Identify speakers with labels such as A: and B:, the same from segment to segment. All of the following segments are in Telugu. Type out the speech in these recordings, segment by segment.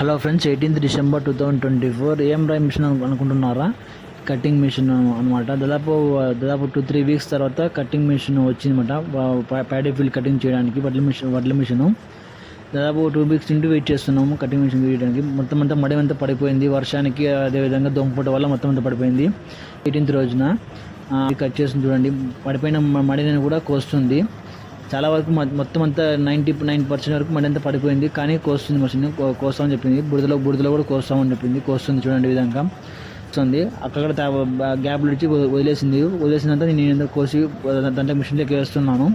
A: హలో ఫ్రెండ్స్, 18th December 2024 ఏఎండ్రై మిషన్ అనుకుంటున్నారా? కటింగ్ మిషన్ అనమాట. దాదాపు 2-3 వీక్స్ తర్వాత కటింగ్ మిషన్ వచ్చిందన్నమాట. ప్యాడీ ఫీల్డ్ కటింగ్ చేయడానికి వడ్ల మిషన్ దాదాపు 2 వీక్స్ నుండి వెయిట్ చేస్తున్నాము కటింగ్ మిషన్ చేయడానికి. మొత్తం అంతా మడి అంతా పడిపోయింది వర్షానికి, అదేవిధంగా దొంగపూట వల్ల మొత్తం అంతా పడిపోయింది. 18th రోజున కట్ చేస్తుంది చూడండి. పడిపోయిన మడిని కూడా కోస్తుంది. చాలా వరకు మొత్తం అంతా 99% వరకు మడి అంతా పడిపోయింది, కానీ కోస్తుంది మషిన్. కోస్తామని చెప్పింది. బురదలో కూడా కోస్తామని చెప్పింది. కోస్తుంది చూడండి ఈ విధంగా వస్తుంది. అక్కడ గ్యాప్లు ఇచ్చి వదిలేసిందంతా నేను కోసి దాంట్లో మిషన్లోకి వేస్తున్నాను.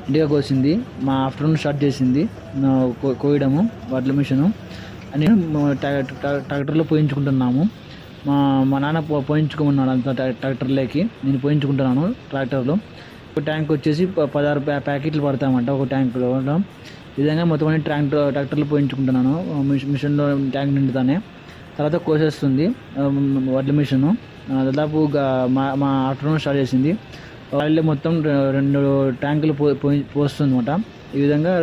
A: ఇంటిగా కోసింది. మా ఆఫ్టర్నూన్ స్టార్ట్ చేసింది కోయడము వడ్ల మిషను. నేను ట్రాక్టర్లో పోయించుకుంటున్నాము. మా నాన్న పోయించుకోమన్నాడు అంత ట్రాక్టర్లోకి. నేను పోయించుకుంటున్నాను ట్రాక్టర్లో. ఒక ట్యాంక్ వచ్చేసి 16 ప్యాకెట్లు పడతామంట ఒక ట్యాంకులో. ఈ విధంగా మొత్తం అన్ని ట్రాక్టర్లు పోయించుకుంటున్నాను. మిషన్లో ట్యాంక్ నిండుతానే తర్వాత కోసేస్తుంది వడ్ల మిషను. దాదాపు మా ఆఫ్టర్నూన్ స్టార్ట్ చేసింది. వాళ్ళే మొత్తం 2 ట్యాంకులు పోస్తుంది అనమాట. ఈ విధంగా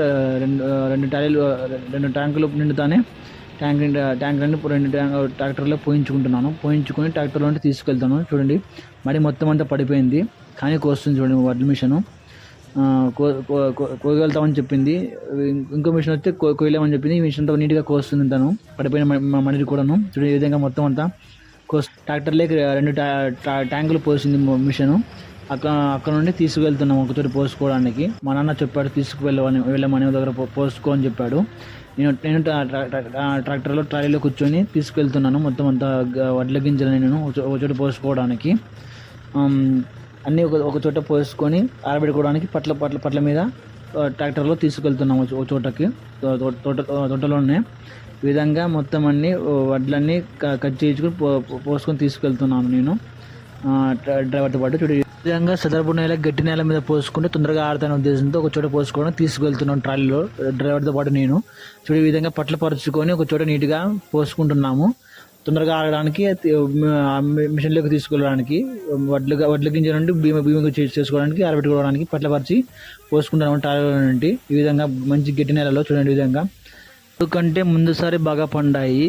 A: రెండు ట్యాంకులు నిండుతానే ట్యాంకులన్నీ 2 ట్రాక్టర్లో పోయించుకొని ట్రాక్టర్లో తీసుకెళ్తాను. చూడండి మడి మొత్తం అంతా పడిపోయింది, కానీ కోస్తుంది చూడండి వడ్ల మిషను. కోయగలుగుతామని చెప్పింది. ఇంకో మిషన్ వస్తే కోయలేమని చెప్పింది. ఈ మిషన్తో నీట్గా కోస్తుంది తను పడిపోయిన మడిని కూడాను. చూడండి ఈ విధంగా మొత్తం అంతా ట్రాక్టర్లోకి 2 ట్యాంకులు పోసింది మిషను. అక్కడ నుండి తీసుకువెళ్తున్నాం ఒకచోటి పోసుకోవడానికి. మా నాన్న చెప్పాడు వెళ్ళమని దగ్గర పోసుకో అని చెప్పాడు. నేను ట్రాక్టర్లో ట్రాలీలో కూర్చొని తీసుకెళ్తున్నాను మొత్తం అంతా వడ్ల గింజలని నేను ఒక చోట పోసుకోవడానికి. అన్నీ ఒక చోట పోసుకొని ఆరబెట్టుకోవడానికి పట్ల మీద ట్రాక్టర్లో తీసుకెళ్తున్నాము ఒక చోటకి తోటలోనే. ఈ విధంగా మొత్తం అన్ని వడ్లన్నీ కట్ చేయించుకొని పోసుకొని తీసుకెళ్తున్నాను నేను డ్రైవర్తో పాటు. చూడండి ఈ విధంగా సదరపు నేల గట్టి నేల మీద పోసుకుంటే తొందరగా ఆడతానే ఉద్దేశంతో ఒక చోట పోసుకోవడం తీసుకెళ్తున్నాను ట్రాలీలో డ్రైవర్తో పాటు నేను. చూడండి ఈ విధంగా పట్ల పరుచుకొని ఒక చోట నీట్గా పోసుకుంటున్నాము తొందరగా ఆడడానికి, మిషన్లోకి తీసుకెళ్ళడానికి, వడ్ల గింజ నుండి బియ్యం చేసుకోవడానికి, ఆరబెట్టుకోవడానికి పట్లపరిచి పోసుకుంటాము ట్రాలీలో నుండి. ఈ విధంగా మంచి గట్టి నేలలో చూడండి ఈ విధంగా. ఎందుకంటే ముందుసారి బాగా పండాయి.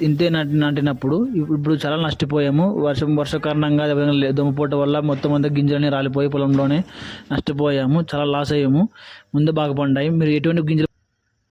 A: ఇంతే నాటినప్పుడు ఇప్పుడు చాలా నష్టపోయాము. వర్ష కారణంగా దొమ్మపోట వల్ల మొత్తం అంతా గింజలన్నీ రాలిపోయి పొలంలోనే నష్టపోయాము. చాలా లాస్ అయ్యాము. ముందు బాగా పండాయి. మీరు ఎటువంటి గింజలు